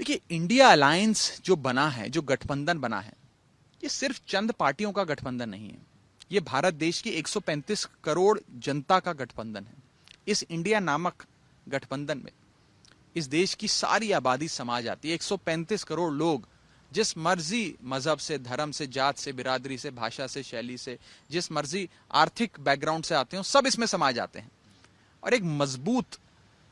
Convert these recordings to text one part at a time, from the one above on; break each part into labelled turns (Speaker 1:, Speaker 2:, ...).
Speaker 1: देखिए, India alliance जो बना है, जो गठबंधन बना है, ये सिर्फ चंद पार्टियों का गठबंधन नहीं है। ये भारत देश की 135 करोड़ जनता का गठबंधन है। इस इंडिया नामक गठबंधन में इस देश की सारी आबादी समा जाती है। 135 करोड़ लोग जिस मर्जी मजहब से, धर्म से, जात से, बिरादरी से, भाषा से, शैली से, जिस मर्जी आर्थिक बैकग्राउंड से आते हो, सब इसमें समा जाते हैं। और एक मजबूत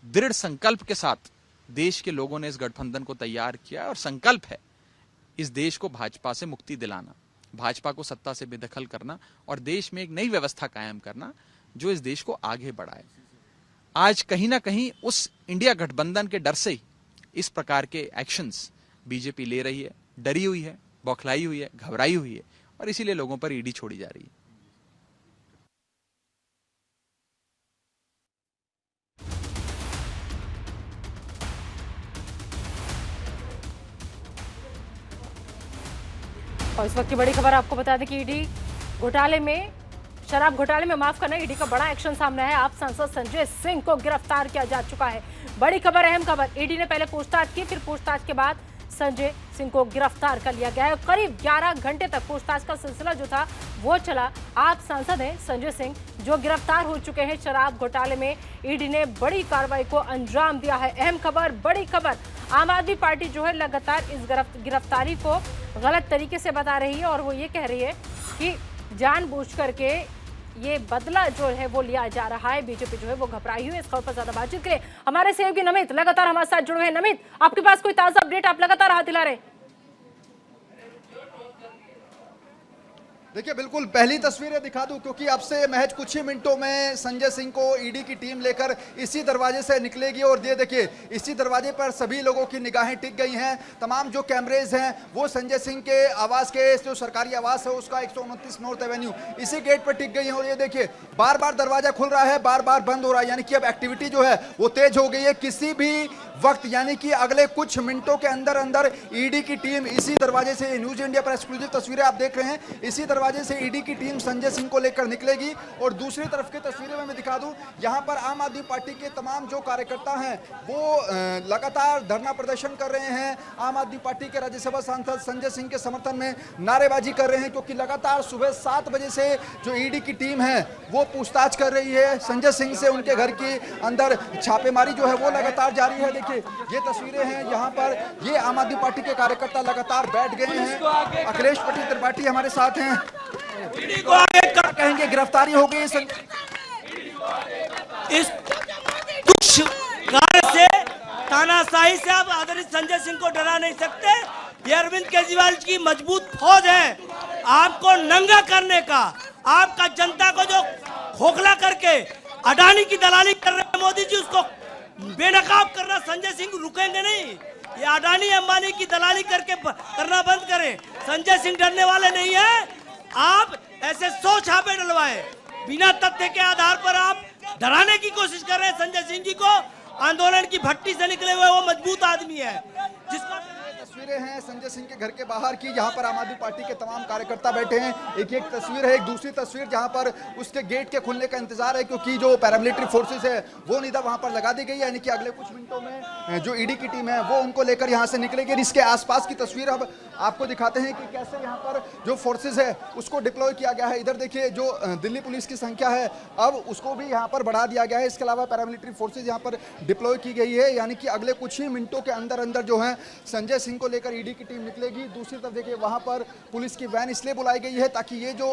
Speaker 1: दृढ़ संकल्प के साथ देश के लोगों ने इस गठबंधन को तैयार किया और संकल्प है इस देश को भाजपा से मुक्ति दिलाना, भाजपा को सत्ता से बेदखल करना और देश में एक नई व्यवस्था कायम करना जो इस देश को आगे बढ़ाए। आज कहीं ना कहीं उस इंडिया गठबंधन के डर से ही इस प्रकार के एक्शंस बीजेपी ले रही है। डरी हुई है, बौखलाई हुई है, घबराई हुई है और इसीलिए लोगों पर ईडी छोड़ी जा रही है।
Speaker 2: और इस वक्त की बड़ी खबर आपको बता दें कि ईडी घोटाले में, शराब घोटाले में, माफ करना, ईडी का बड़ा एक्शन सामने है। आप सांसद संजय सिंह को गिरफ्तार किया जा चुका है। बड़ी खबर, अहम खबर। ईडी ने पहले पूछताछ की, फिर पूछताछ के बाद संजय सिंह को गिरफ्तार कर लिया गया है। करीब 11 घंटे तक पूछताछ का सिलसिला जो था वो चला। आप सांसद हैं संजय सिंह जो गिरफ्तार हो चुके हैं शराब घोटाले में। ईडी ने बड़ी कार्रवाई को अंजाम दिया है। अहम खबर, बड़ी खबर। आम आदमी पार्टी जो है लगातार इस गिरफ्तारी को गलत तरीके से बता रही है और वो ये कह रही है कि जानबूझ करके ये बदला जो है वो लिया जा रहा है। बीजेपी जो है वो घबराई हुई है। इस खबर पर ज्यादा बातचीत के लिए हमारे सहयोगी नमित लगातार हमारे साथ जुड़े हैं। नमित, आपके पास कोई ताजा अपडेट? आप लगातार हाथ हिला रहे।
Speaker 3: देखिए, बिल्कुल पहली तस्वीरें दिखा दूं क्योंकि अब से महज कुछ ही मिनटों में संजय सिंह को ईडी की टीम लेकर इसी दरवाजे से निकलेगी। और ये देखिए, इसी दरवाजे पर सभी लोगों की निगाहें टिक गई हैं। तमाम जो कैमरेज हैं वो संजय सिंह के आवास के, जो सरकारी आवास है उसका 129 नॉर्थ एवेन्यू, इसी गेट पर टिक गई हैं। और ये देखिए, बार बार दरवाजा खुल रहा है, बार बार बंद हो रहा है, यानी कि अब एक्टिविटी जो है वो तेज हो गई है। किसी भी वक्त, यानी कि अगले कुछ मिनटों के अंदर अंदर ईडी की टीम इसी दरवाजे से, न्यूज इंडिया पर एक्सक्लूसिव तस्वीरें आप देख रहे हैं, इसी दरवाजे से ईडी की टीम संजय सिंह को लेकर निकलेगी। और दूसरी तरफ की तस्वीरें मैं दिखा दूं, यहां पर आम आदमी पार्टी के तमाम जो कार्यकर्ता हैं वो लगातार धरना प्रदर्शन कर रहे हैं। आम आदमी पार्टी के राज्यसभा सांसद संजय सिंह के समर्थन में नारेबाजी कर रहे हैं क्योंकि लगातार सुबह 7 बजे से जो ईडी की टीम है वो पूछताछ कर रही है संजय सिंह से। उनके घर के अंदर छापेमारी जो है वो लगातार जारी है। देखिए, ये तस्वीरें हैं, यहाँ पर ये आम आदमी पार्टी के कार्यकर्ता लगातार बैठ गए हैं। अखिलेश पटेल त्रिपाठी हमारे साथ हैं। कहेंगे गिरफ्तारी हो गई
Speaker 4: इस तुच्छ कार्य से, तानाशाही से आप आदरणीय संजय सिंह को डरा नहीं सकते। ये अरविंद केजरीवाल की मजबूत फौज है आपको नंगा करने का। आपका जनता को जो खोखला करके अडानी की दलाली कर रहे हैं मोदी जी, उसको बेनकाब करना संजय सिंह रुकेंगे नहीं। ये अडानी अंबानी की दलाली करके करना बंद करें। संजय सिंह डरने वाले नहीं है। आप ऐसे 100 छापे डलवाए, बिना तथ्य के आधार पर आप डराने की कोशिश कर रहे हैं संजय सिंह जी को। आंदोलन की भट्टी से निकले हुए वो मजबूत आदमी है जिसका
Speaker 3: तस्वीरें हैं संजय सिंह के घर के बाहर की, जहां पर आम आदमी पार्टी के तमाम कार्यकर्ता बैठे हैं। एक तस्वीर है, एक दूसरी तस्वीर जहां पर उसके गेट के खुलने का इंतजार है क्योंकि जो पैरामिलिट्री फोर्सेस है वो निदा वहां पर लगा दी गई है, यानी कि अगले कुछ मिनटों में जो ईडी की टीम है वो उनको लेकर यहां से निकलेगी। इसके आसपास की तस्वीर अब आपको दिखाते हैं कि कैसे यहाँ पर जो फोर्सेज है उसको डिप्लॉय किया गया है। इधर देखिए, जो दिल्ली पुलिस की संख्या है अब उसको भी यहाँ पर बढ़ा दिया गया है। इसके अलावा पैरामिलिट्री फोर्सेज यहाँ पर डिप्लॉय की गई है, यानी कि अगले कुछ ही मिनटों के अंदर अंदर जो है संजय सिंह को लेकर ईडी की टीम निकलेगी। दूसरी तरफ देखिए, वहां पर पुलिस की वैन इसलिए बुलाई गई है ताकि ये जो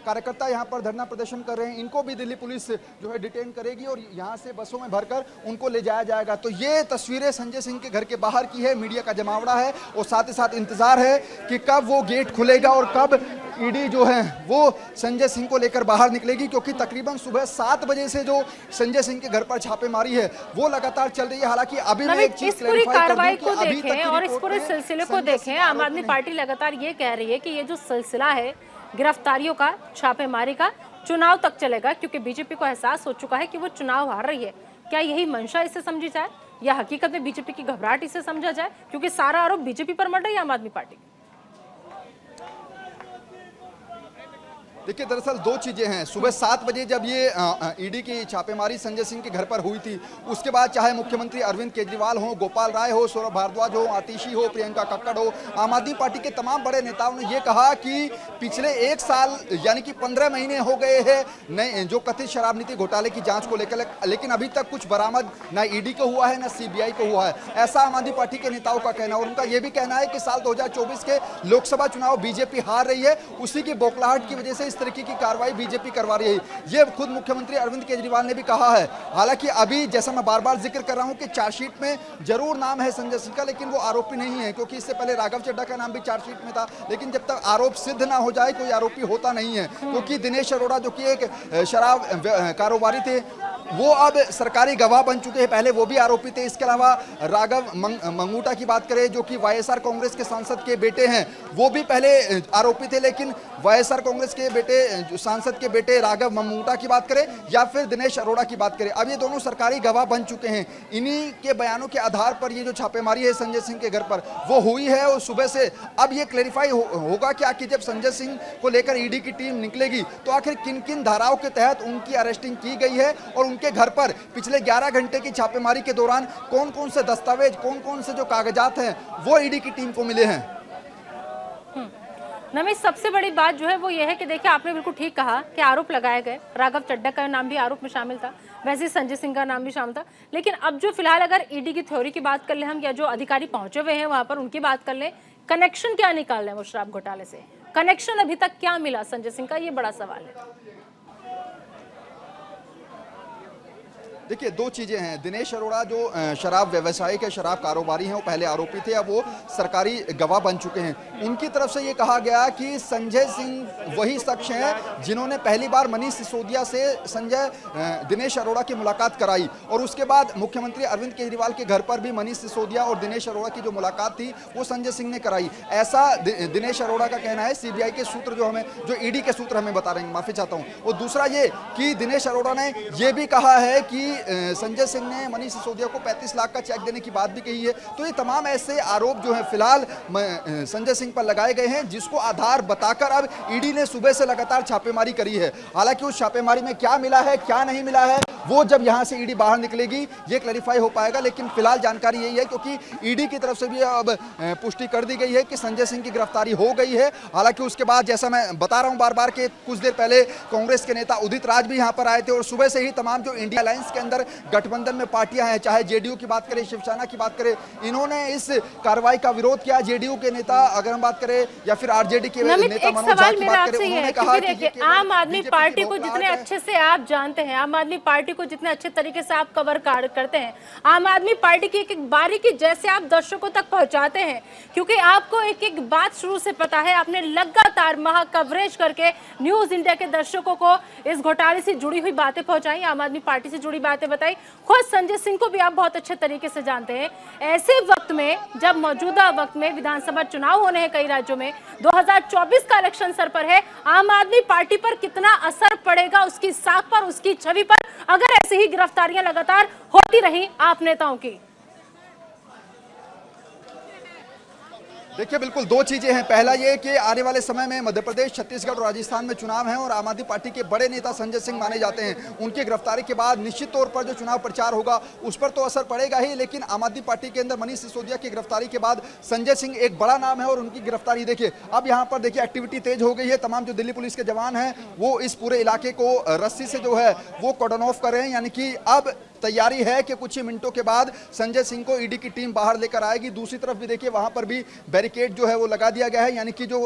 Speaker 3: कार्यकर्ता यहां पर धरना प्रदर्शन कर रहे हैं इनको भी दिल्ली पुलिस जो है डिटेन करेगी और यहां से बसों में भरकर उनको ले जाया जाएगा। तो ये तस्वीरें संजय सिंह के घर के बाहर की है। मीडिया का जमावड़ा है और साथ ही साथ इंतजार है कि कब वो गेट खुलेगा और कब ईडी जो है वो संजय सिंह को लेकर बाहर निकलेगी, क्योंकि तकरीबन सुबह 7 बजे से जो संजय सिंह के घर पर छापेमारी है वो लगातार चल रही है। हालांकि अभी मैं एक चीज
Speaker 2: पूरी कार्रवाई को देखें और इस पूरे सिलसिले को देखें, आम आदमी पार्टी लगातार ये कह रही है कि ये जो सिलसिला है गिरफ्तारियों का, छापेमारी का, चुनाव तक चलेगा क्योंकि बीजेपी को एहसास हो चुका है कि वो चुनाव हार रही है। क्या यही मंशा इसे समझी जाए या हकीकत में बीजेपी की घबराहट इसे समझा जाए, क्योंकि सारा आरोप बीजेपी पर मर रही है आम आदमी पार्टी?
Speaker 3: देखिए दरअसल दो चीजें हैं। सुबह 7 बजे जब ये ईडी की छापेमारी संजय सिंह के घर पर हुई थी, उसके बाद चाहे मुख्यमंत्री अरविंद केजरीवाल हो, गोपाल राय हो, सौरभ भारद्वाज हो, आतिशी हो, प्रियंका कक्कड़ हो, आम आदमी पार्टी के तमाम बड़े नेताओं ने ये कहा कि पिछले 1 साल यानी कि 15 महीने हो गए हैं नए जो कथित शराब नीति घोटाले की जांच को लेकर, लेकिन अभी तक कुछ बरामद ना ईडी को हुआ है ना सीबीआई को हुआ है, ऐसा आम आदमी पार्टी के नेताओं का कहना। और उनका यह भी कहना है कि साल 2024 के लोकसभा चुनाव बीजेपी हार रही है, उसी की बौखलाहट की वजह से इस तरीके की कार्रवाई बीजेपी करवा रही है। ये खुद मुख्यमंत्री अरविंद केजरीवाल ने भी कहा है। हालांकि अभी जैसा मैं बार बार जिक्र कर रहा हूं कि चार्जशीट में जरूर नाम है संजय सिंह का, लेकिन वो आरोपी नहीं है, क्योंकि इससे पहले राघव चड्ढा का नाम भी चार्जशीट में था। लेकिन जब तक आरोप सिद्ध ना हो जाए कोई आरोपी होता नहीं है, क्योंकि दिनेश अरोड़ा जो कि एक शराब कारोबारी थे, वो अब सरकारी गवाह बन चुके हैं। पहले वो भी आरोपी थे। इसके अलावा राघव मंगूटा की बात करें जो कि वाईएसआर कांग्रेस के सांसद के बेटे हैं, वो भी पहले आरोपी थे। लेकिन वाईएसआर कांग्रेस के बेटे सांसद के बेटे राघव मंगूटा की बात करें या फिर दिनेश अरोड़ा की बात करें, अब ये दोनों सरकारी गवाह बन चुके हैं। इन्हीं के बयानों के आधार पर ये जो छापेमारी है संजय सिंह के घर पर वो हुई है। और सुबह से अब ये क्लैरिफाई होगा क्या कि जब संजय सिंह को लेकर ईडी की टीम निकलेगी तो आखिर किन किन धाराओं के तहत उनकी अरेस्टिंग की गई है और उनके घर पर पिछले 11 घंटे की छापेमारी के दौरान कौन कौन से दस्तावेज, कौन कौन से जो कागजात हैं वो ईडी की टीम को मिले हैं।
Speaker 2: नमित, सबसे बड़ी बात जो है वो ये है कि देखिए आपने बिल्कुल ठीक कहा कि आरोप लगाए गए, राघव चड्ढा का नाम भी आरोप में शामिल था, वैसे ही संजय सिंह का नाम भी शामिल था। लेकिन अब जो फिलहाल अगर ईडी की थ्योरी की बात कर ले हम, या जो अधिकारी पहुंचे हुए हैं वहां पर उनकी बात कर ले, कनेक्शन क्या निकाल रहे हैं वो शराब घोटाले से, कनेक्शन अभी तक क्या मिला संजय सिंह का, ये बड़ा सवाल है।
Speaker 3: देखिए दो चीजें हैं। दिनेश अरोड़ा जो शराब व्यवसायी के शराब कारोबारी हैं, वो पहले आरोपी थे, अब वो सरकारी गवाह बन चुके हैं। उनकी तरफ से ये कहा गया कि संजय सिंह वही शख्स हैं जिन्होंने पहली बार मनीष सिसोदिया से दिनेश अरोड़ा की मुलाकात कराई, और उसके बाद मुख्यमंत्री अरविंद केजरीवाल के घर पर भी मनीष सिसोदिया और दिनेश अरोड़ा की जो मुलाकात थी वो संजय सिंह ने कराई, ऐसा दिनेश अरोड़ा का कहना है। सीबीआई के सूत्र जो ईडी के सूत्र हमें बता रहे हैं, माफी चाहता हूँ। और दूसरा ये कि दिनेश अरोड़ा ने यह भी कहा है कि संजय सिंह ने मनीष सिसोदिया को 35 लाख का चेक देने की बात भी कही है। तो ये तमाम ऐसे आरोप जो है फिलहाल संजय सिंह पर लगाए गए हैं, जिसको आधार बताकर अब ईडी ने सुबह से लगातार छापेमारी करी है। हालांकि उस छापेमारी में क्या मिला है क्या नहीं मिला है वो जब यहां से ईडी बाहर निकलेगी ये क्लैरिफाई हो पाएगा। लेकिन फिलहाल जानकारी यही है, क्योंकि ईडी की तरफ से भी अब पुष्टि कर दी गई है कि संजय सिंह की गिरफ्तारी हो गई है। हालांकि उसके बाद जैसा मैं बता रहा हूं बार बार के कुछ देर पहले कांग्रेस के नेता उदित राज भी यहां पर आए थे, और सुबह से ही तमाम जो इंडिया अलायंस के अंदर गठबंधन में पार्टियां हैं, चाहे जेडीयू की बात करें, शिवसेना की बात करें, इन्होंने इस कार्रवाई का विरोध किया। जेडीयू के नेता अगर हम बात करें या फिर आरजेडी के नेता मनोज झा की बात करें, उन्होंने कहा कि
Speaker 2: आम आदमी पार्टी को जितने अच्छे से आप जानते हैं, आम आदमी पार्टी को जितने अच्छे तरीके से आप कवर करते हैं, आम आदमी पार्टी की एक एक बारीकी जैसे आप दर्शकों तक पहुंचाते हैं, क्योंकि आपको एक एक बात शुरू से पता है, आपने लगातार महा कवरेज करके न्यूज इंडिया के दर्शकों को इस घोटाले से जुड़ी हुई बातें पहुंचाई, आम आदमी पार्टी से जुड़ी बातें बताई। खुद संजय सिंह को भी आप बहुत अच्छे तरीके से जानते हैं। ऐसे वक्त में जब मौजूदा वक्त में विधानसभा चुनाव होने हैं कई राज्यों में, 2024 का इलेक्शन सर पर है, आम आदमी पार्टी पर कितना असर पड़ेगा उसकी साख पर, उसकी छवि पर, अगर ऐसी ही गिरफ्तारियां लगातार होती रही आप नेताओं की?
Speaker 3: देखिए बिल्कुल दो चीजें हैं। पहला ये कि आने वाले समय में मध्य प्रदेश, छत्तीसगढ़ और राजस्थान में चुनाव हैं, और आम आदमी पार्टी के बड़े नेता संजय सिंह माने जाते हैं। उनकी गिरफ्तारी के बाद निश्चित तौर पर जो चुनाव प्रचार होगा उस पर तो असर पड़ेगा ही, लेकिन आम आदमी पार्टी के अंदर मनीष सिसोदिया की गिरफ्तारी के बाद संजय सिंह एक बड़ा नाम है, और उनकी गिरफ्तारी देखिए अब यहाँ पर देखिए एक्टिविटी तेज हो गई है। तमाम जो दिल्ली पुलिस के जवान हैं वो इस पूरे इलाके को रस्सी से जो है वो कॉर्डन ऑफ कर रहे हैं, यानी कि अब तैयारी है कि कुछ ही मिनटों के बाद संजय सिंह को ईडी की टीम बाहर लेकर आएगी। दूसरी तरफ भी देखिए वहां पर भी बैरिकेड जो है वो लगा दिया गया है, यानी कि जो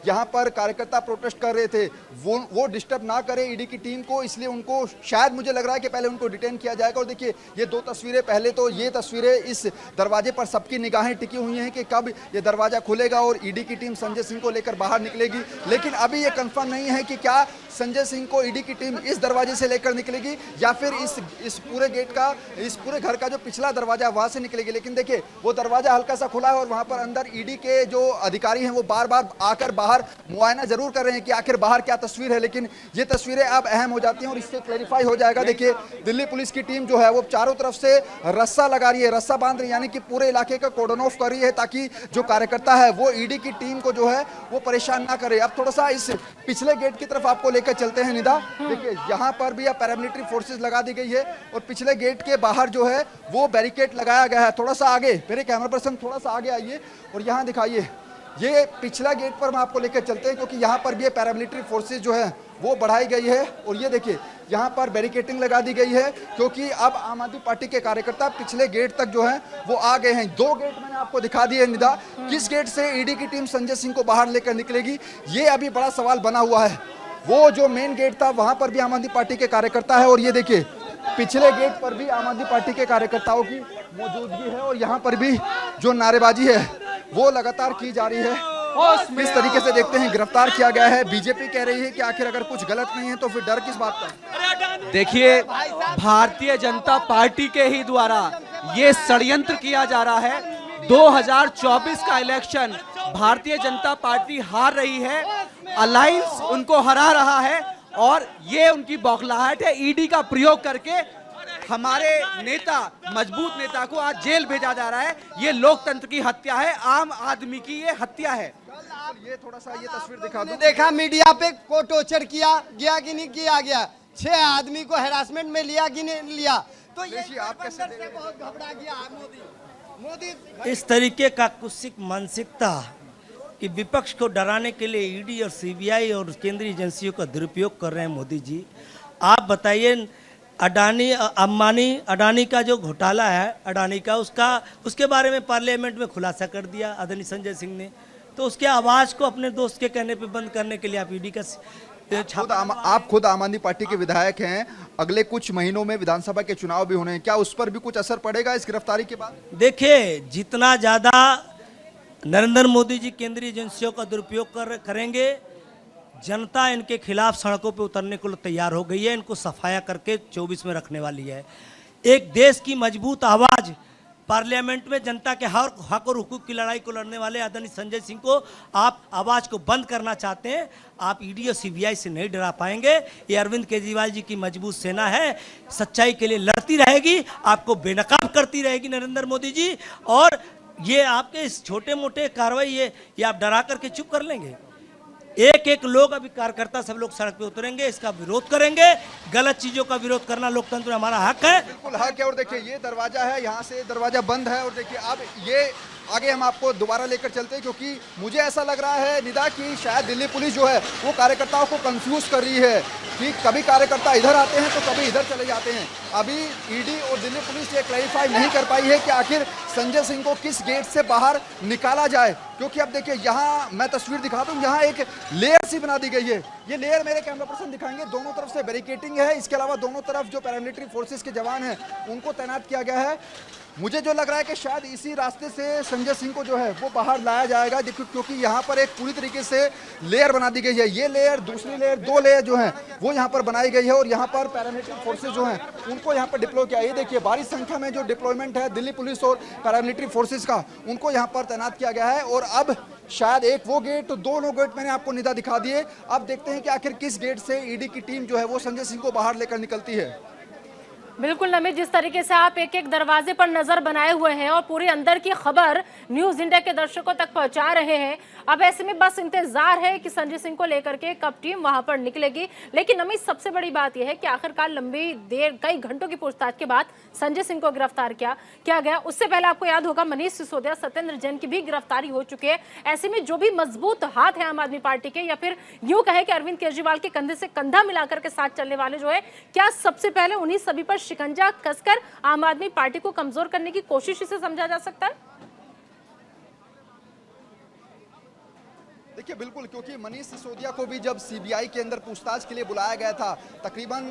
Speaker 3: यहां पर कार्यकर्ता प्रोटेस्ट कर रहे थे वो डिस्टर्ब ना करे ईडी की टीम को, इसलिए उनको शायद मुझे लग रहा है कि पहले उनको डिटेन किया जाएगा। और देखिए ये दो तस्वीरें, पहले तो ये तस्वीरें इस दरवाजे पर सबकी निगाहें टिकी हुई हैं कि कब ये दरवाजा खुलेगा और ईडी की टीम संजय सिंह को लेकर बाहर निकलेगी। लेकिन अभी ये कंफर्म नहीं है कि क्या संजय सिंह को ईडी की टीम इस दरवाजे से लेकर निकलेगी या फिर इस पूरे गेट का, इस पूरे घर का जो पिछला दरवाजा है वहां से निकलेगी। लेकिन देखिए वो दरवाजा हल्का सा खुला है और वहां पर अंदर ईडी के जो अधिकारी हैं वो बार बार आकर बाहर मुआयना जरूर कर रहे हैं कि आखिर बाहर क्या तस्वीर है, लेकिन ये तस्वीरें अब अहम हो जाती हैं और इससे क्लैरिफाई हो जाएगा। देखिए दिल्ली पुलिस की टीम जो है वो चारों तरफ से रस्सा लगा रही है, रस्सा बांध रही है, यानी कि पूरे इलाके का कॉर्डन ऑफ कर रही है ताकि जो कार्यकर्ता है वो ईडी की टीम को जो है वो परेशान ना करे। अब थोड़ा सा इस पिछले गेट की तरफ आपको लेकर चलते हैं निदा। देखिए यहाँ पर भी अब पैरामिलिट्री फोर्सेस लगा दी गई है और पिछले गेट के बाहर जो है वो बैरिकेड लगाया गया है। थोड़ा सा आगे मेरे कैमरा पर्सन थोड़ा सा आगे आइए और यहाँ दिखाइए, ये पिछला गेट पर हम आपको लेकर चलते हैं क्योंकि यहाँ पर भी पैरामिलिट्री फोर्सेस जो है वो बढ़ाई गई है और ये देखिए यहाँ पर बैरिकेडिंग लगा दी गई है क्योंकि अब आम आदमी पार्टी के कार्यकर्ता पिछले गेट तक जो है वो आ गए हैं। 2 गेट मैंने आपको दिखा दिए निदा, किस गेट से ईडी की टीम संजय सिंह को बाहर लेकर निकलेगी ये अभी बड़ा सवाल बना हुआ है। वो जो मेन गेट था वहां पर भी आम आदमी पार्टी के कार्यकर्ता है और ये देखिए पिछले गेट पर भी आम आदमी पार्टी के कार्यकर्ताओं की मौजूदगी है और यहाँ पर भी जो नारेबाजी है वो लगातार की जा रही है। किस तरीके से देखते हैं गिरफ्तार किया गया है। बीजेपी कह रही है कि आखिर अगर कुछ गलत नहीं है तो फिर डर किस बात का।
Speaker 5: देखिए भारतीय जनता पार्टी के ही द्वारा ये षड्यंत्र किया जा रहा है। 2024 का इलेक्शन भारतीय जनता पार्टी हार रही है, अलायंस उनको हरा रहा है और ये उनकी बौखलाहट है। ईडी का प्रयोग करके हमारे नेता, मजबूत नेता को आज जेल भेजा जा रहा है। ये लोकतंत्र की हत्या है, आम आदमी की ये हत्या है।
Speaker 3: ये थोड़ा सा ये तस्वीर दिखा दो।
Speaker 6: देखा मीडिया पे को टॉर्चर किया गया कि नहीं किया गया, 6 आदमी को हैरासमेंट में लिया कि नहीं लिया, तो ये
Speaker 3: आप कैसे देख रहे हैं?
Speaker 6: बहुत घबरा गया मोदी।
Speaker 4: इस तरीके का कुत्सित मानसिकता कि विपक्ष को डराने के लिए ईडी और सीबीआई और केंद्रीय एजेंसियों का दुरुपयोग कर रहे हैं मोदी जी। आप बताइए अडानी का जो घोटाला है, अडानी का उसके बारे में पार्लियामेंट में खुलासा कर दिया आदरणीय संजय सिंह ने, तो उसके आवाज को अपने दोस्त के कहने पे बंद करने के लिए आप ईडी का
Speaker 3: आप खुद आम आदमी पार्टी के विधायक हैं, अगले कुछ महीनों में विधानसभा के चुनाव भी होने हैं, क्या उस पर भी कुछ असर पड़ेगा इस गिरफ्तारी के बाद?
Speaker 4: देखिए जितना ज्यादा नरेंद्र मोदी जी केंद्रीय एजेंसियों का दुरुपयोग करेंगे, जनता इनके खिलाफ सड़कों पे उतरने को तैयार हो गई है। इनको सफाया करके 24 में रखने वाली है। एक देश की मजबूत आवाज पार्लियामेंट में जनता के हक और हुकूक की लड़ाई को लड़ने वाले आदरणीय संजय सिंह को आप आवाज को बंद करना चाहते हैं, आप ईडी और सीबीआई से नहीं डरा पाएंगे। ये अरविंद केजरीवाल जी की मजबूत सेना है, सच्चाई के लिए लड़ती रहेगी, आपको बेनकाब करती रहेगी नरेंद्र मोदी जी। और ये आपके इस छोटे मोटे कार्रवाई ये आप डरा करके चुप कर लेंगे। एक लोग अभी कार्यकर्ता सब लोग सड़क पे उतरेंगे, इसका विरोध करेंगे। गलत चीजों का विरोध करना लोकतंत्र में हमारा हक है,
Speaker 3: बिल्कुल हक है। और देखिए ये दरवाजा है, यहाँ से दरवाजा बंद है और देखिए अब ये आगे हम आपको दोबारा लेकर चलते हैं क्योंकि मुझे ऐसा लग रहा है निदा कि शायद दिल्ली पुलिस जो है वो कार्यकर्ताओं को कंफ्यूज कर रही है कि कभी कार्यकर्ता इधर आते हैं तो कभी इधर चले जाते हैं। अभी ईडी और दिल्ली पुलिस ये क्लैरिफाई नहीं कर पाई है कि आखिर संजय सिंह को किस गेट से बाहर निकाला जाए, क्योंकि अब देखिए यहाँ मैं तस्वीर दिखा दूं, यहाँ एक लेयर सी बना दी गई है। ये लेयर मेरे कैमरा पर्सन दिखाएंगे, दोनों तरफ से बैरिकेडिंग है, इसके अलावा दोनों तरफ जो पैरामिलिट्री फोर्सेस के जवान हैं उनको तैनात किया गया है। मुझे जो लग रहा है कि शायद इसी रास्ते से संजय सिंह को जो है वो बाहर लाया जाएगा, देखो क्योंकि यहाँ पर एक पूरी तरीके से लेयर बना दी गई है। ये लेयर, दूसरी लेयर, 2 लेयर जो हैं वो यहाँ पर बनाई गई है और यहाँ पर पैरामिलिट्री फोर्सेस जो हैं उनको यहाँ पर डिप्लॉय किया। ये देखिए भारी संख्या में जो डिप्लॉयमेंट है दिल्ली पुलिस और पैरामिलिट्री फोर्सेस का, उनको यहाँ पर तैनात किया गया है। और अब शायद एक वो गेट, तो 2 गेट मैंने आपको निदा दिखा दिए। अब देखते हैं कि आखिर किस गेट से ईडी की टीम जो है वो संजय सिंह को बाहर लेकर निकलती है।
Speaker 2: बिल्कुल नमित, जिस तरीके से आप एक दरवाजे पर नजर बनाए हुए हैं और पूरे अंदर की खबर न्यूज इंडिया के दर्शकों तक पहुंचा रहे हैं, अब ऐसे में बस इंतजार है कि संजय सिंह को लेकर के कब टीम वहां पर निकलेगी। लेकिन नमित, सबसे बड़ी बात यह है कि आखिरकार लंबी देर, कई घंटों की पूछताछ के बाद संजय सिंह को गिरफ्तार किया गया। उससे पहले आपको याद होगा मनीष सिसोदिया, सत्येंद्र जैन की भी गिरफ्तारी हो चुकी है। ऐसे में जो भी मजबूत हाथ है आम आदमी पार्टी के, या फिर यूं कहे कि अरविंद केजरीवाल के कंधे से कंधा मिलाकर के साथ चलने वाले जो है, क्या सबसे पहले उन्हीं सभी पर शिकंजा कसकर आम आदमी पार्टी को कमजोर करने की कोशिश इसे समझा जा सकता है?
Speaker 3: देखिए बिल्कुल, क्योंकि मनीष सिसोदिया को भी जब सीबीआई के अंदर पूछताछ के लिए बुलाया गया था, तकरीबन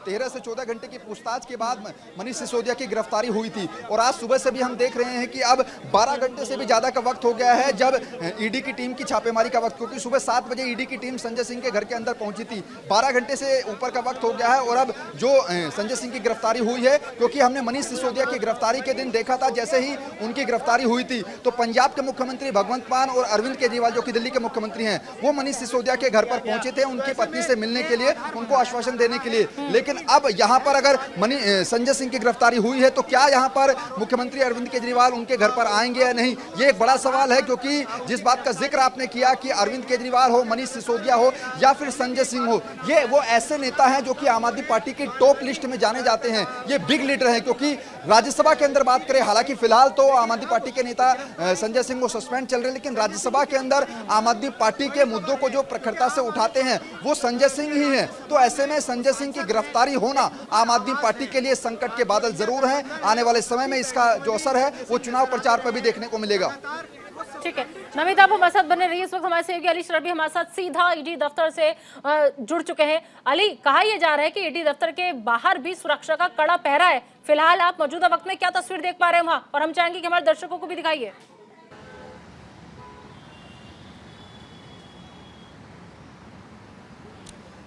Speaker 3: 13 से 14 घंटे की पूछताछ के बाद मनीष सिसोदिया की गिरफ्तारी हुई थी। और आज सुबह से भी हम देख रहे हैं कि अब 12 घंटे से भी ज़्यादा का वक्त हो गया है जब ईडी की टीम की छापेमारी का वक्त, क्योंकि सुबह 7 बजे ईडी की टीम संजय सिंह के घर के अंदर पहुंची थी। 12 घंटे से ऊपर का वक्त हो गया है और अब जो संजय सिंह की गिरफ्तारी हुई है, क्योंकि हमने मनीष सिसोदिया की गिरफ्तारी के दिन देखा था, जैसे ही उनकी गिरफ्तारी हुई थी तो पंजाब के मुख्यमंत्री भगवंत मान और अरविंद केजरीवाल जो कि दिल्ली के मुख्यमंत्री हैं, वो मनीष सिसोदिया के घर पर पहुंचे थे उनकी पत्नी से मिलने के लिए, उनको आश्वासन देने के लिए। लेकिन अब यहां पर अगर संजय सिंह की गिरफ्तारी हुई है तो क्या यहां पर मुख्यमंत्री अरविंद केजरीवाल उनके घर पर आएंगे या नहीं, ये एक बड़ा सवाल है। क्योंकि जिस बात का जिक्र आपने किया कि अरविंद केजरीवाल हो, मनीष सिसोदिया हो या फिर संजय सिंह हो, ये वो ऐसे नेता हैं जो कि आम आदमी पार्टी की टॉप लिस्ट में जाने जाते हैं, ये बिग लीडर हैं। क्योंकि राज्यसभा के अंदर बात करें, हालांकि फिलहाल तो आम आदमी पार्टी के नेता संजय सिंह को सस्पेंड चल रहे हैं, लेकिन राज्यसभा के अंदर आम आदमी पार्टी के मुद्दों को जो प्रखरता से उठाते हैं वो संजय सिंह ही हैं। तो ऐसे में संजय सिंह की गिरफ्तारी होना आम आदमी पार्टी के लिए संकट के बादल जरूर हैं। आने वाले समय में इसका जो असर है वो चुनाव प्रचार पर भी देखने को मिलेगा।
Speaker 2: ठीक है, नमिता, आप हमारे साथ बने रहिए। इस वक्त हमारे सहयोगी अली शरबी हमारे साथ सीधा ईडी दफ्तर से जुड़ चुके हैं। अली, कहा यह जा रहा है कि ईडी दफ्तर के बाहर भी सुरक्षा का कड़ा पहरा है। फिलहाल आप मौजूदा वक्त में क्या तस्वीर देख पा रहे हैं वहां, और हम चाहेंगे कि हमारे दर्शकों को भी दिखाइए।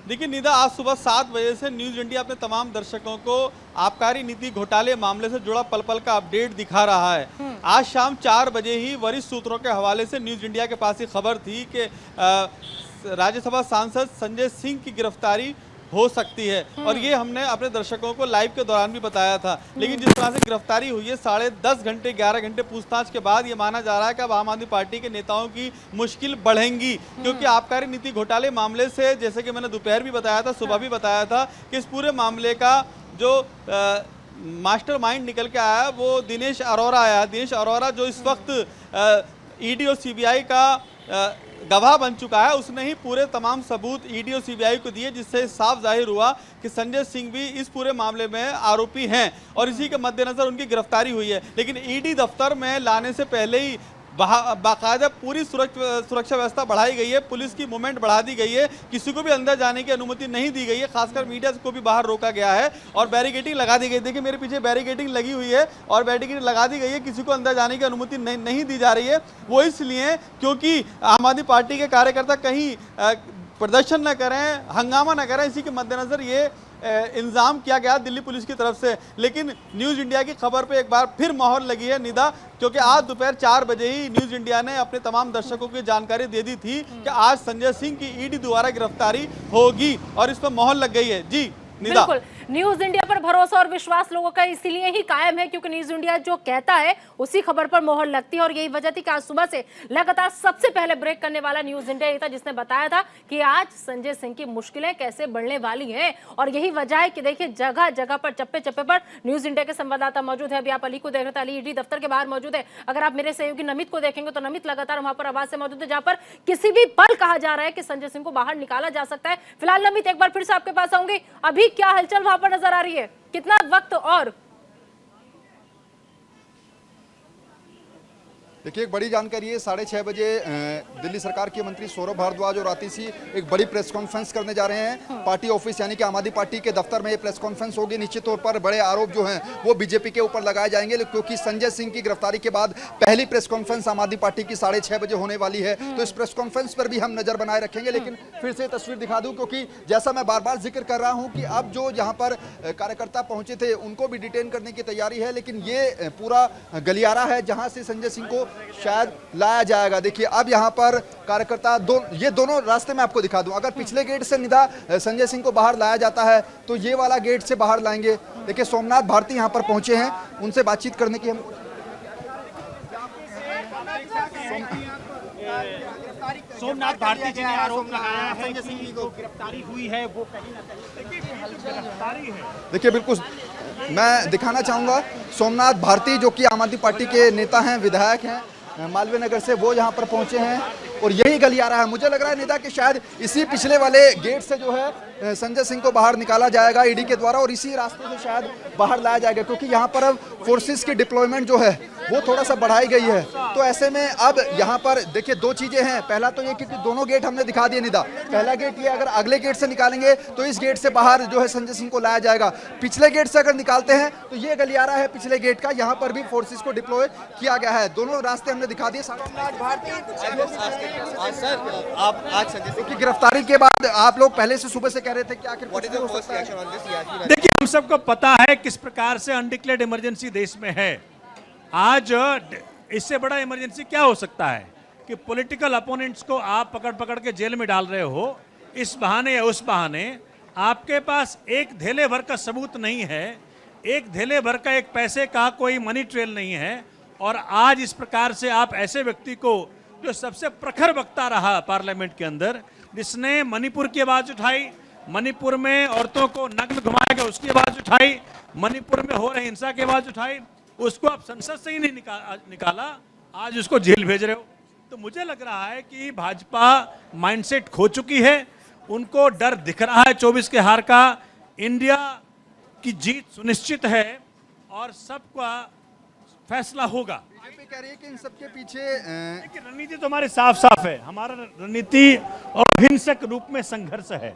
Speaker 7: देखिए निदा, आज सुबह 7 बजे से न्यूज़ इंडिया अपने तमाम दर्शकों को आबकारी नीति घोटाले मामले से जुड़ा पल पल का अपडेट दिखा रहा है। आज शाम 4 बजे ही वरिष्ठ सूत्रों के हवाले से न्यूज़ इंडिया के पास ही खबर थी कि राज्यसभा सांसद संजय सिंह की गिरफ्तारी हो सकती है, और ये हमने अपने दर्शकों को लाइव के दौरान भी बताया था। लेकिन जिस तरह से गिरफ्तारी हुई है, 10.5 घंटे 11 घंटे पूछताछ के बाद ये माना जा रहा है कि अब आम आदमी पार्टी के नेताओं की मुश्किल बढ़ेंगी, क्योंकि आबकारी नीति घोटाले मामले से, जैसे कि मैंने दोपहर भी बताया था, सुबह भी बताया था कि इस पूरे मामले का जो मास्टरमाइंड निकल के आया वो दिनेश अरोरा आया। दिनेश अरोरा जो इस वक्त ईडी और सीबीआई का गवाह बन चुका है, उसने ही पूरे तमाम सबूत ईडी और सीबीआई को दिए, जिससे साफ जाहिर हुआ कि संजय सिंह भी इस पूरे मामले में आरोपी हैं, और इसी के मद्देनजर उनकी गिरफ्तारी हुई है। लेकिन ईडी दफ्तर में लाने से पहले ही बाकायदा पूरी सुरक्षा व्यवस्था बढ़ाई गई है, पुलिस की मूवमेंट बढ़ा दी गई है, किसी को भी अंदर जाने की अनुमति नहीं दी गई है, खासकर मीडिया को भी बाहर रोका गया है और बैरिकेडिंग लगा दी गई। देखिए मेरे पीछे बैरिकेडिंग लगी हुई है और बैरिकेडिंग लगा दी गई है, किसी को अंदर जाने की अनुमति नहीं दी जा रही है। वो इसलिए क्योंकि आम आदमी पार्टी के कार्यकर्ता कहीं प्रदर्शन न करें, हंगामा न करें, इसी के मद्देनजर ये इंतजाम किया गया दिल्ली पुलिस की तरफ से। लेकिन न्यूज़ इंडिया की खबर पे एक बार फिर मोहर लगी है निदा, क्योंकि आज दोपहर 4 बजे ही न्यूज़ इंडिया ने अपने तमाम दर्शकों को जानकारी दे दी थी कि आज संजय सिंह की ईडी द्वारा गिरफ्तारी होगी, और इस पर मोहर लग गई है। जी निदा,
Speaker 2: बिल्कुल, न्यूज इंडिया पर भरोसा और विश्वास लोगों का इसीलिए ही कायम है क्योंकि न्यूज इंडिया जो कहता है उसी खबर पर मोहर लगती है, और यही वजह थी कि आज सुबह से लगातार सबसे पहले ब्रेक करने वाला न्यूज इंडिया था, जिसने बताया था कि आज संजय सिंह की मुश्किलें कैसे बढ़ने वाली हैं। और यही वजह है कि देखिए जगह जगह पर, चप्पे चप्पे पर न्यूज इंडिया के संवाददाता मौजूद है। अभी आप अली को देख रहे थे, अली ईडी दफ्तर के बाहर मौजूद है। अगर आप मेरे सहयोगी नमित को देखेंगे तो नमित लगातार वहां पर आवाज से मौजूद है, जहां पर किसी भी पल कहा जा रहा है कि संजय सिंह को बाहर निकाला जा सकता है। फिलहाल नमित, एक बार फिर से आपके पास आऊंगी, अभी क्या हलचल वहां पर नजर आ रही है, कितना वक्त? और
Speaker 3: देखिए एक बड़ी जानकारी है, 6:30 बजे दिल्ली सरकार के मंत्री सौरभ भारद्वाज और आतिशी एक बड़ी प्रेस कॉन्फ्रेंस करने जा रहे हैं पार्टी ऑफिस यानी कि आम आदमी पार्टी के दफ्तर में। ये प्रेस कॉन्फ्रेंस होगी। निश्चित तौर पर बड़े आरोप जो हैं वो बीजेपी के ऊपर लगाए जाएंगे, क्योंकि संजय सिंह की गिरफ्तारी के बाद पहली प्रेस कॉन्फ्रेंस आम आदमी पार्टी की 6:30 बजे होने वाली है। तो इस प्रेस कॉन्फ्रेंस पर भी हम नजर बनाए रखेंगे। लेकिन फिर से तस्वीर दिखा दूं, क्योंकि जैसा मैं बार बार जिक्र कर रहा हूं कि अब जो यहाँ पर कार्यकर्ता पहुंचे थे उनको भी डिटेन करने की तैयारी है, लेकिन ये पूरा गलियारा है जहां से संजय सिंह को शायद लाया जाएगा। देखिए अब यहाँ पर कार्यकर्ता ये दोनों रास्ते में आपको दिखा दूं। अगर पिछले गेट से निदा संजय सिंह को बाहर लाया जाता है तो ये वाला गेट से बाहर लाएंगे। देखिए सोमनाथ भारती यहाँ पर पहुंचे हैं, उनसे बातचीत करने की हम
Speaker 8: सोमनाथ भारती जी ने आरोप लगाया है कि जो गिरफ्तारी हुई है वो कहीं ना कहीं गिरफ्तारी है।
Speaker 3: देखिए बिल्कुल मैं दिखाना चाहूंगा, सोमनाथ भारती जो कि आम आदमी पार्टी के नेता हैं, विधायक हैं मालवीय नगर से, वो यहाँ पर पहुंचे हैं और यही गलियारा है। मुझे लग रहा है निदा कि शायद इसी पिछले वाले गेट से जो है संजय सिंह को बाहर निकाला जाएगा ईडी के द्वारा, और इसी रास्ते से शायद बाहर लाया जाएगा, क्योंकि यहाँ पर अब फोर्सेस की डिप्लॉयमेंट जो है वो थोड़ा सा बढ़ाई गई है। तो ऐसे में अब यहाँ पर देखिए दो चीजें हैं। पहला तो ये कि दोनों गेट हमने दिखा दिए निदा। पहला गेट ये, अगर अगले गेट से निकालेंगे तो इस गेट से बाहर जो है संजय सिंह को लाया जाएगा। पिछले गेट से अगर निकालते हैं तो ये गलियारा है पिछले गेट का, यहाँ पर भी फोर्सेस को डिप्लॉय किया गया है। दोनों रास्ते हमने दिखा दिए। की गिरफ्तारी के बाद आप लोग पहले से सुबह से कह रहे थे कि आखिर
Speaker 8: देखिए, हम सबको पता है किस प्रकार से अनडिक्लेयर्ड इमरजेंसी देश में है। आज इससे बड़ा इमरजेंसी क्या हो सकता है कि पॉलिटिकल अपोनेंट्स को आप पकड़ पकड़ के जेल में डाल रहे हो। इस बहाने या उस बहाने आपके पास एक धेले भर का सबूत नहीं है, एक धेले भर का एक पैसे का कोई मनी ट्रेल नहीं है। और आज इस प्रकार से आप ऐसे व्यक्ति को, जो सबसे प्रखर वक्ता रहा पार्लियामेंट के अंदर, जिसने मणिपुर की आवाज उठाई, मणिपुर में औरतों को नग्न घुमाया गया उसकी आवाज उठाई, मणिपुर में हो रही हिंसा की आवाज उठाई, उसको आप संसद से ही नहीं निकाला, आज उसको जेल भेज रहे हो। तो मुझे लग रहा है कि भाजपा माइंडसेट खो चुकी है। उनको डर दिख रहा है 24 के हार का। इंडिया की जीत सुनिश्चित है और सबका फैसला होगा।
Speaker 3: बीजेपी कह रही है कि इन सबके पीछे
Speaker 8: देखिए, रणनीति तो हमारी साफ साफ है। हमारा रणनीति और हिंसक रूप में संघर्ष है।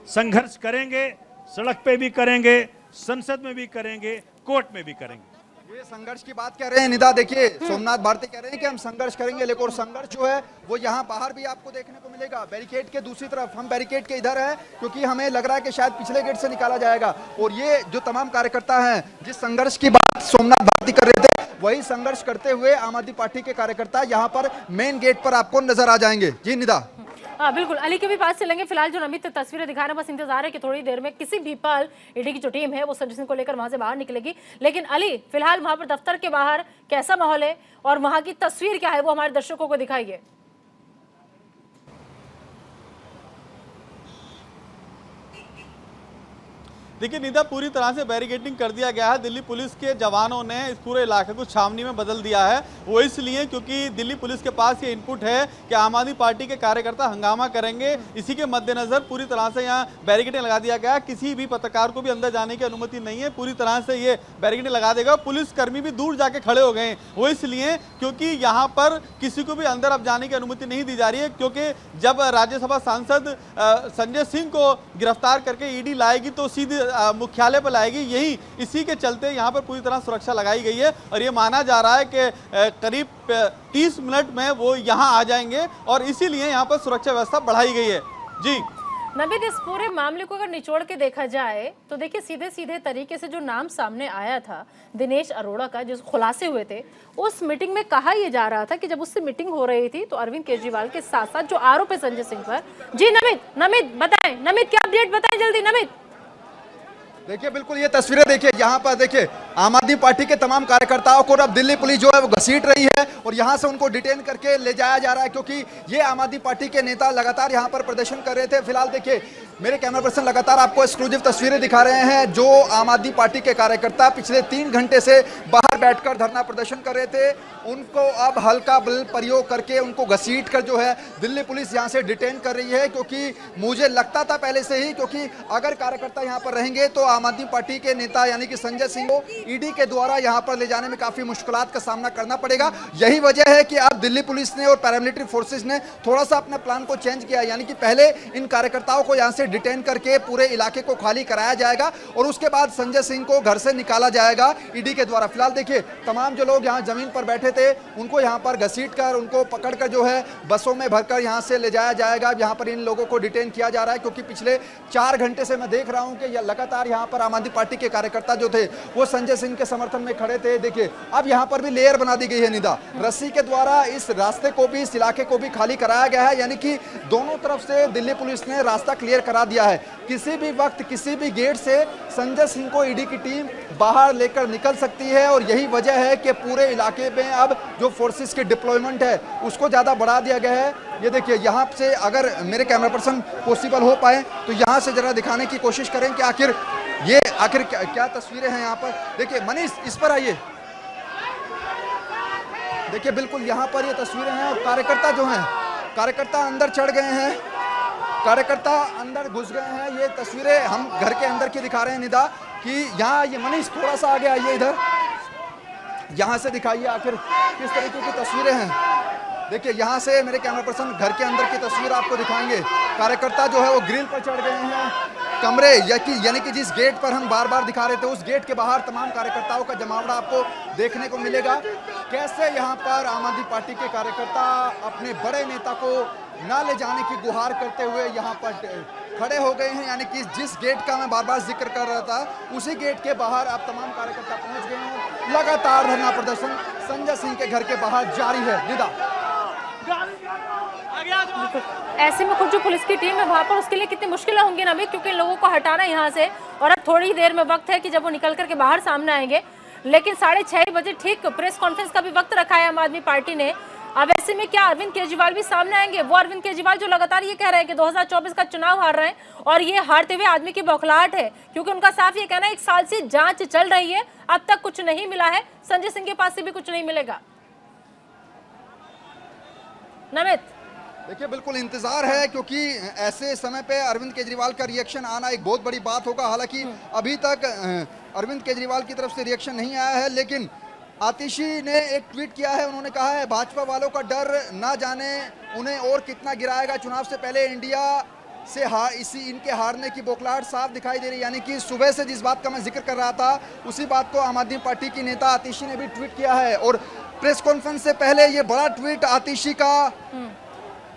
Speaker 8: संघर्ष करेंगे, सड़क पे भी करेंगे, संसद में भी करेंगे, कोर्ट में भी करेंगे।
Speaker 3: ये संघर्ष की बात कर रहे हैं निदा। देखिए सोमनाथ भारती कह रहे हैं कि हम संघर्ष करेंगे, लेकिन संघर्ष जो है वो यहाँ बाहर भी आपको देखने को मिलेगा। बैरिकेड के दूसरी तरफ, हम बैरिकेड के इधर हैं क्योंकि हमें लग रहा है कि शायद पिछले गेट से निकाला जाएगा। और ये जो तमाम कार्यकर्ता हैं, जिस संघर्ष की बात सोमनाथ भारती कर रहे थे, वही संघर्ष करते हुए आम आदमी पार्टी के कार्यकर्ता यहाँ पर मेन गेट पर आपको नजर आ जाएंगे। जी निदा।
Speaker 2: हाँ बिल्कुल, अली के भी पास चलेंगे। फिलहाल जो नमित तस्वीरें दिखा रहे हैं, बस इंतजार है कि थोड़ी देर में किसी भी पल ईडी की जो टीम है वो संजय सिंह को लेकर वहां से बाहर निकलेगी। लेकिन अली, फिलहाल वहां पर दफ्तर के बाहर कैसा माहौल है और वहां की तस्वीर क्या है, वो हमारे दर्शकों को दिखाइए।
Speaker 7: देखिए निदा, पूरी तरह से बैरिकेडिंग कर दिया गया है। दिल्ली पुलिस के जवानों ने इस पूरे इलाके को छावनी में बदल दिया है। वो इसलिए क्योंकि दिल्ली पुलिस के पास ये इनपुट है कि आम आदमी पार्टी के कार्यकर्ता हंगामा करेंगे। इसी के मद्देनजर पूरी तरह से यहाँ बैरिकेडिंग लगा दिया गया है। किसी भी पत्रकार को भी अंदर जाने की अनुमति नहीं है। पूरी तरह से ये बैरिकेडिंग लगा देगा। पुलिसकर्मी भी दूर जाके खड़े हो गए हैं। वो इसलिए क्योंकि यहाँ पर किसी को भी अंदर अब जाने की अनुमति नहीं दी जा रही है, क्योंकि जब राज्यसभा सांसद संजय सिंह को गिरफ्तार करके ईडी लाएगी तो सीधे मुख्यालय पर लाएगी। यही इसी के चलते यहाँ पर पूरी तरह सुरक्षा लगाई गई है। और ये माना जा रहा है कि करीब 30 मिनट में वो यहाँ आ जाएंगे और इसीलिए यहाँ पर सुरक्षा व्यवस्था बढ़ाई गई है। जी
Speaker 2: नमित, इस पूरे मामले को अगर निचोड़ के देखा जाए तो देखिए, सीधे सीधे तरीके से जो नाम सामने आया था दिनेश अरोड़ा का, जो खुलासे हुए थे, उस मीटिंग में कहा यह जा रहा था कि जब उससे मीटिंग हो रही थी तो अरविंद केजरीवाल के साथ साथ जो आरोप है संजय सिंह पर। जी नमित बताएं, नमित क्या अपडेट बताएं जल्दी। नमित
Speaker 3: देखिए बिल्कुल ये तस्वीरें देखिए, यहाँ पर देखिए आम आदमी पार्टी के तमाम कार्यकर्ताओं को अब दिल्ली पुलिस जो है वो घसीट रही है और यहाँ से उनको डिटेन करके ले जाया जा रहा है, क्योंकि ये आम आदमी पार्टी के नेता लगातार यहाँ पर प्रदर्शन कर रहे थे। फिलहाल देखिए मेरे कैमरा पर्सन लगातार आपको एक्सक्लूसिव तस्वीरें दिखा रहे हैं। जो आम आदमी पार्टी के कार्यकर्ता पिछले 3 घंटे से बाहर बैठकर धरना प्रदर्शन कर रहे थे, उनको अब हल्का बल प्रयोग करके उनको घसीट कर जो है दिल्ली पुलिस यहाँ से डिटेन कर रही है। क्योंकि मुझे लगता था पहले से ही, क्योंकि अगर कार्यकर्ता यहाँ पर रहेंगे तो आम आदमी पार्टी के नेता यानी कि संजय सिंह को ईडी के द्वारा यहाँ पर ले जाने में काफी मुश्किलात का सामना करना पड़ेगा। यही वजह है कि अब दिल्ली पुलिस ने और पैरामिलिट्री फोर्सेस ने थोड़ा सा अपने प्लान को चेंज किया, यानी कि पहले इन कार्यकर्ताओं को यहाँ से डिटेन करके पूरे इलाके को खाली कराया जाएगा और उसके बाद संजय सिंह को घर से निकाला जाएगा ईडी के द्वारा। फिलहाल देखिए तमाम जो लोग यहाँ जमीन पर बैठे थे उनको यहाँ पर घसीट कर, उनको पकड़कर जो है बसों में भरकर यहाँ से ले जाया जाएगा। यहाँ पर इन लोगों को डिटेन किया जा रहा है, क्योंकि पिछले 4 घंटे से मैं देख रहा हूँ कि लगातार यहाँ पर आम आदमी पार्टी के कार्यकर्ता जो थे वो संजय सिंह के समर्थन में खड़े थे। देखिए अब यहाँ पर भी लेयर बना दी गई है निदा, रस्सी के द्वारा इस रास्ते को भी, इस इलाके को भी खाली कराया गया है, यानी कि दोनों तरफ से दिल्ली पुलिस ने रास्ता क्लियर करा दिया है। किसी भी वक्त किसी भी गेट से संजय सिंह को ईडी की टीम बाहर लेकर निकल सकती है और यही वजह है कि पूरे इलाके में अब जो फोर्सेस की डिप्लॉयमेंट है उसको ज़्यादा बढ़ा दिया गया है। ये देखिए यहाँ से अगर मेरे कैमरा पर्सन पॉसिबल हो पाए तो यहाँ से जरा दिखाने की कोशिश करें कि आखिर क्या तस्वीरें हैं यहाँ पर। देखिए मनीष इस पर आइए, देखिए बिल्कुल यहाँ पर ये तस्वीरें हैं और कार्यकर्ता जो हैं, कार्यकर्ता अंदर चढ़ गए हैं, कार्यकर्ता अंदर घुस गए हैं। ये तस्वीरें हम घर के अंदर की दिखा रहे हैं निदा, कि यहाँ ये मनीष थोड़ा सा आगे आइए इधर, यहाँ से दिखाइए आखिर किस तरीके की तस्वीरें हैं। देखिए यहाँ से मेरे कैमरा पर्सन घर के अंदर की तस्वीर आपको दिखाएंगे। कार्यकर्ता जो है वो ग्रिल पर चढ़ गए हैं। कमरे यानी कि जिस गेट पर हम बार बार दिखा रहे थे उस गेट के बाहर तमाम कार्यकर्ताओं का जमावड़ा आपको देखने को मिलेगा। कैसे यहाँ पर आम आदमी पार्टी के कार्यकर्ता अपने बड़े नेता को ना ले जाने की गुहार करते हुए यहाँ पर खड़े हो गए हैं। यानी कि जिस गेट का मैं बार बार जिक्र कर रहा था उसी गेट के बाहर अब तमाम कार्यकर्ता पहुंच गए हैं। लगातार धरना प्रदर्शन संजय सिंह के घर के बाहर जारी है। निदा,
Speaker 2: ऐसे में खुद जो पुलिस की टीम है वहां पर उसके लिए कितनी मुश्किलें होंगी नमित, क्योंकि इन लोगों को हटाना यहाँ से और अब थोड़ी देर में वक्त है कि जब वो निकल करके बाहर सामने आएंगे। लेकिन 6:30 बजे ठीक प्रेस कॉन्फ्रेंस का भी वक्त रखा है आम आदमी पार्टी ने। अब ऐसे में क्या अरविंद केजरीवाल भी सामने आएंगे? वो अरविंद केजरीवाल जो लगातार ये कह रहे हैं कि 2024 का चुनाव हार रहे हैं और ये हारते हुए आदमी की बौखलाहट है, क्योंकि उनका साफ ये कहना है 1 साल से जांच चल रही है, अब तक कुछ नहीं मिला है, संजय सिंह के पास से भी कुछ नहीं मिलेगा। नमित,
Speaker 3: देखिए बिल्कुल इंतजार है, क्योंकि ऐसे समय पे अरविंद केजरीवाल का रिएक्शन आना एक बहुत बड़ी बात होगा। हालांकि अभी तक अरविंद केजरीवाल की तरफ से रिएक्शन नहीं आया है, लेकिन आतिशी ने एक ट्वीट किया है। उन्होंने कहा है भाजपा वालों का डर ना जाने उन्हें और कितना गिराएगा। चुनाव से पहले इंडिया से इनके हारने की बौखलाहट साफ दिखाई दे रही है। यानी कि सुबह से जिस बात का मैं जिक्र कर रहा था उसी बात को आम आदमी पार्टी की नेता आतिशी ने भी ट्वीट किया है। और प्रेस कॉन्फ्रेंस से पहले ये बड़ा ट्वीट आतिशी का,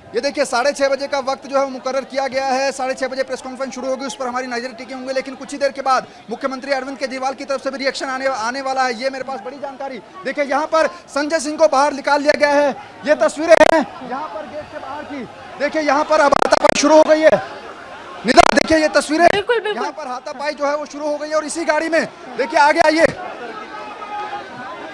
Speaker 3: ये देखिए 6:30 बजे का वक्त जो है मुकर्रर किया गया है। 6:30 बजे प्रेस कॉन्फ्रेंस शुरू होगी, उस पर हमारी नजर टिके होंगे। लेकिन कुछ ही देर के बाद मुख्यमंत्री अरविंद केजरीवाल की तरफ से भी रिएक्शन आने वाला है। ये मेरे पास बड़ी जानकारी। देखिए यहाँ पर संजय सिंह को बाहर निकाल लिया गया है। ये तस्वीरें हैं यहाँ पर गेट के बाहर की। देखिए यहाँ पर अब हाथापाई शुरू हो गई है। निदा, देखिए ये तस्वीरें, यहाँ पर हाथापाई जो है वो शुरू हो गई है। और इसी गाड़ी में देखिए आगे आइए,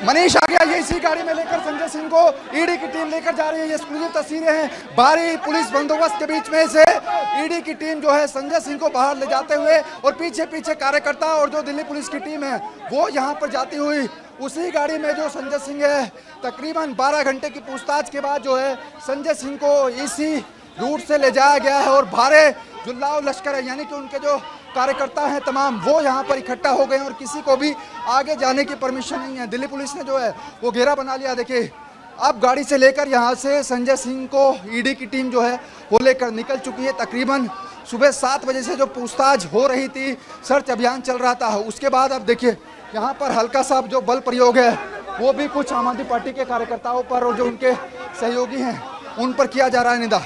Speaker 3: मनीष आ गया। ये इसी गाड़ी में लेकर संजय सिंह को ईडी की टीम लेकर जा रही है। ये एक्सक्लूसिव तस्वीरें हैं। भारी पुलिस बंदोबस्त के बीच में से ईडी की टीम जो है संजय सिंह को बाहर ले जाते हुए, और पीछे पीछे कार्यकर्ता और जो दिल्ली पुलिस की टीम है वो यहाँ पर जाती हुई उसी गाड़ी में जो संजय सिंह है। तकरीबन 12 घंटे की पूछताछ के बाद जो है संजय सिंह को इसी रूट से ले जाया गया है। और भारे जो लाव लश्कर है, यानी कि उनके जो कार्यकर्ता हैं तमाम, वो यहाँ पर इकट्ठा हो गए हैं और किसी को भी आगे जाने की परमिशन नहीं है। दिल्ली पुलिस ने जो है वो घेरा बना लिया। देखिए अब गाड़ी से लेकर यहाँ से संजय सिंह को ईडी की टीम जो है वो लेकर निकल चुकी है। तकरीबन सुबह 7 बजे से जो पूछताछ हो रही थी, सर्च अभियान चल रहा था, उसके बाद अब देखिए यहाँ पर हल्का सा जो बल प्रयोग है वो भी कुछ आम आदमी पार्टी के कार्यकर्ताओं पर और जो उनके सहयोगी हैं उन पर किया जा रहा है। निदा,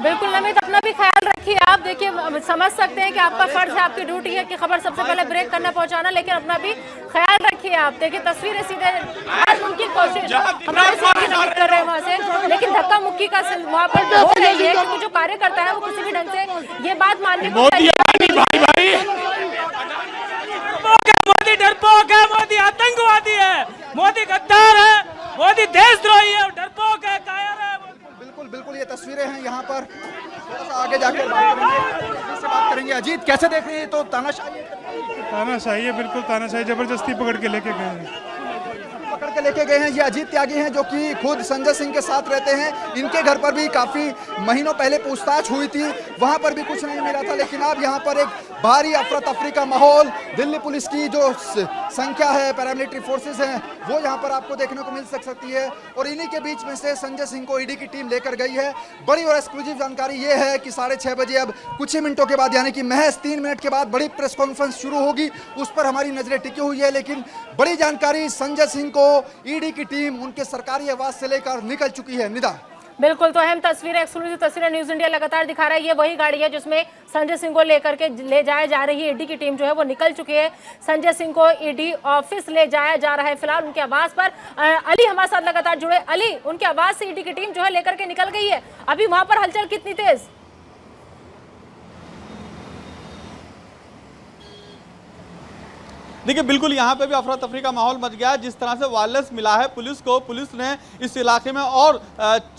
Speaker 2: बिल्कुल नमित, अपना भी ख्याल रखिए। आप देखिए समझ सकते हैं कि आपका फर्ज है, आपकी ड्यूटी है कि खबर सबसे पहले ब्रेक करना पहुंचाना, लेकिन अपना भी ख्याल रखिए। आप देखिए तस्वीरें सीधे हर मुमकिन कोशिश हमारे साथ नमित कर रहे हैं वहाँ से, लेकिन धक्का मुक्की का वहाँ पर हो रही है, क्योंकि जो कार्यकर्ता है वो किसी भी ढंग से ये बात मानने को
Speaker 4: मोदी डरपोक है, मोदी आतंकवादी है, मोदी गद्दार है, मोदी देशद्रोही है, डरपोक है, कायर है।
Speaker 3: बिल्कुल बिल्कुल ये तस्वीरें हैं। यहाँ पर थोड़ा सा आगे जाकर बात करेंगे। अजीत, कैसे देख रहे हैं? तो तानाशाही
Speaker 9: है, बिल्कुल तानाशाही, जबरदस्ती पकड़ के लेके गए हैं।
Speaker 3: ये अजीत त्यागी हैं जो कि खुद संजय सिंह के साथ रहते हैं। इनके घर पर भी काफी महीनों पहले पूछताछ हुई थी, वहां पर भी कुछ नहीं मिला था। लेकिन अब यहाँ पर एक भारी अफरा तफरी का माहौल, दिल्ली पुलिस की जो संख्या है, पैरामिलिट्री फोर्सेस हैं, वो यहाँ पर आपको देखने को मिल सकती है। और इन्हीं के बीच में से संजय सिंह को ईडी की टीम लेकर गई है। बड़ी और एक्सक्लूसिव जानकारी ये है कि 6:30 बजे अब कुछ ही मिनटों के बाद, यानी कि महज 3 मिनट के बाद बड़ी प्रेस कॉन्फ्रेंस शुरू होगी, उस पर हमारी नजरें टिकी हुई है। लेकिन बड़ी जानकारी, संजय सिंह को ईडी की टीम उनके सरकारी आवास से लेकर निकल चुकी है। निदा,
Speaker 2: बिल्कुल, तो अहम तस्वीरें, एक्सक्लूसिव तस्वीरें न्यूज इंडिया लगातार दिखा रहा है। ये वही गाड़ी है जिसमें संजय सिंह को लेकर के ले जाया जा रही है। ईडी की टीम जो है वो निकल चुकी है। संजय सिंह को ईडी ऑफिस ले जाया जा रहा है फिलहाल उनके आवास पर। अली हमारे साथ लगातार जुड़े। अली, उनके आवास से ईडी की टीम जो है लेकर के निकल गई है, अभी वहां पर हलचल कितनी तेज?
Speaker 7: देखिए बिल्कुल यहाँ पे भी अफरा तफरी का माहौल मच गया है। जिस तरह से वायरलेस मिला है पुलिस को, पुलिस ने इस इलाके में और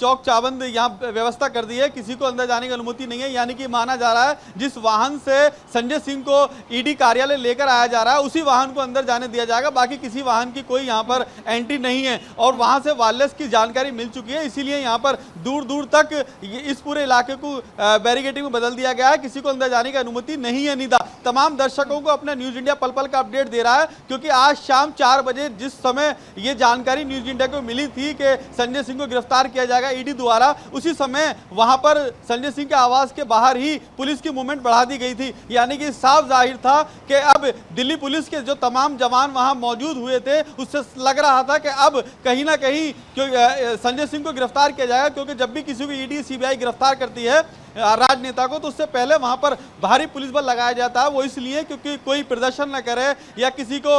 Speaker 7: चौक चाबंद यहाँ व्यवस्था कर दी है। किसी को अंदर जाने की अनुमति नहीं है। यानी कि माना जा रहा है जिस वाहन से संजय सिंह को ईडी कार्यालय लेकर आया जा रहा है उसी वाहन को अंदर जाने दिया जाएगा, बाकी किसी वाहन की कोई यहाँ पर एंट्री नहीं है। और वहाँ से वायरलेस की जानकारी मिल चुकी है, इसीलिए यहाँ पर दूर दूर तक इस पूरे इलाके को बैरिकेडिंग में बदल दिया गया है। किसी को अंदर जाने की अनुमति नहीं है। निदा, तमाम दर्शकों को अपना न्यूज इंडिया पल पल का अपडेट दे दे रहा है, क्योंकि आज शाम 4 बजे जिस समय ये जानकारी न्यूज इंडिया को मिली थी कि संजय सिंह को गिरफ्तार किया जाएगा ईडी द्वारा, उसी समय वहां पर संजय सिंह के आवास के बाहर ही पुलिस की मूवमेंट बढ़ा दी गई थी। यानी कि साफ जाहिर था कि अब दिल्ली पुलिस के जो तमाम जवान वहां मौजूद हुए थे, उससे लग रहा था कि अब कहीं ना कहीं संजय सिंह को गिरफ्तार किया जाएगा, क्योंकि जब भी किसी को ईडी सीबीआई गिरफ्तार करती है राजनेता को, तो उससे पहले वहां पर भारी पुलिस बल लगाया जाता है। वो इसलिए क्योंकि कोई प्रदर्शन न करे या किसी को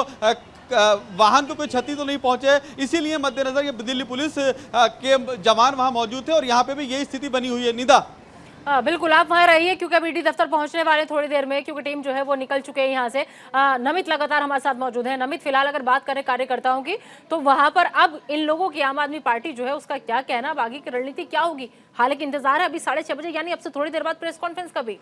Speaker 7: वाहन को कोई क्षति तो नहीं पहुंचे, इसीलिए मद्देनजर ये दिल्ली पुलिस के जवान वहां मौजूद थे और यहाँ पे भी यही स्थिति बनी हुई है। निदा,
Speaker 2: बिल्कुल आप वहाँ रहिए, क्योंकि अब ईडी दफ्तर पहुंचने वाले थोड़ी देर में, क्योंकि टीम जो है वो निकल चुके हैं यहाँ से। नमित लगातार हमारे साथ मौजूद है। नमित, फिलहाल अगर बात करें कार्यकर्ताओं की, तो वहां पर अब इन लोगों की आम आदमी पार्टी जो है उसका क्या कहना, अब आगे की रणनीति क्या होगी? हालांकि इंतजार है अभी 6:30 बजे, यानी अब से थोड़ी देर बाद प्रेस कॉन्फ्रेंस का भी।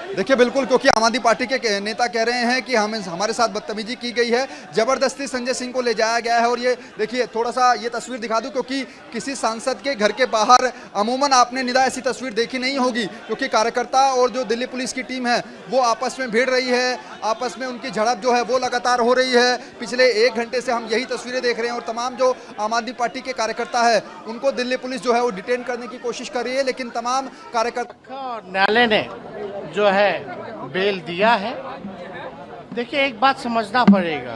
Speaker 3: देखिए बिल्कुल, क्योंकि आम आदमी पार्टी के नेता कह रहे हैं कि हमारे साथ बदतमीजी की गई है, जबरदस्ती संजय सिंह को ले जाया गया है। और ये देखिए, थोड़ा सा ये तस्वीर दिखा दूं, क्योंकि किसी सांसद के घर के बाहर अमूमन आपने निदा ऐसी तस्वीर देखी नहीं होगी, क्योंकि कार्यकर्ता और जो दिल्ली पुलिस की टीम है वो आपस में भिड़ रही है, आपस में उनकी झड़प जो है वो लगातार हो रही है। पिछले 1 घंटे से हम यही तस्वीरें देख रहे हैं और तमाम जो आम आदमी पार्टी के कार्यकर्ता है उनको दिल्ली पुलिस जो है वो डिटेन करने की कोशिश कर रही है, लेकिन तमाम कार्यकर्ता,
Speaker 10: न्यायालय ने जो है बेल दिया है। देखिए, एक बात समझना पड़ेगा,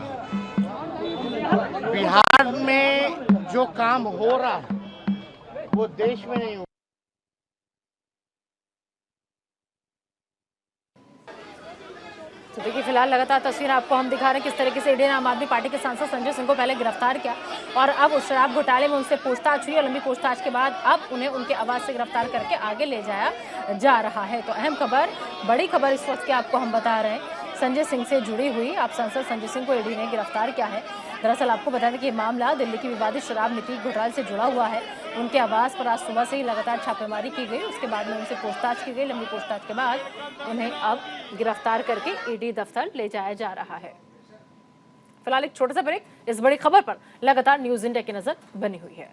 Speaker 10: बिहार में जो काम हो रहा है वो देश में नहीं हो।
Speaker 2: तो देखिए, फिलहाल लगातार तस्वीर आपको हम दिखा रहे हैं किस तरीके से ईडी ने आम आदमी पार्टी के सांसद संजय सिंह को पहले गिरफ्तार किया और अब उस शराब घोटाले में उनसे पूछताछ हुई और लंबी पूछताछ के बाद अब उन्हें उनके आवास से गिरफ्तार करके आगे ले जाया जा रहा है। तो अहम खबर, बड़ी खबर इस वक्त की आपको हम बता रहे हैं, संजय सिंह से जुड़ी हुई। आप सांसद संजय सिंह को ईडी ने गिरफ्तार किया है। दरअसल आपको बता दें कि ये मामला दिल्ली की विवादित शराब नीति घोटाले से जुड़ा हुआ है। उनके आवास पर आज सुबह से ही लगातार छापेमारी की गई, उसके बाद में उनसे पूछताछ की गई। लंबी पूछताछ के बाद उन्हें अब गिरफ्तार करके ईडी दफ्तर ले जाया जा रहा है। फिलहाल एक छोटा सा ब्रेक, इस बड़ी खबर पर लगातार न्यूज इंडिया की नजर बनी हुई है।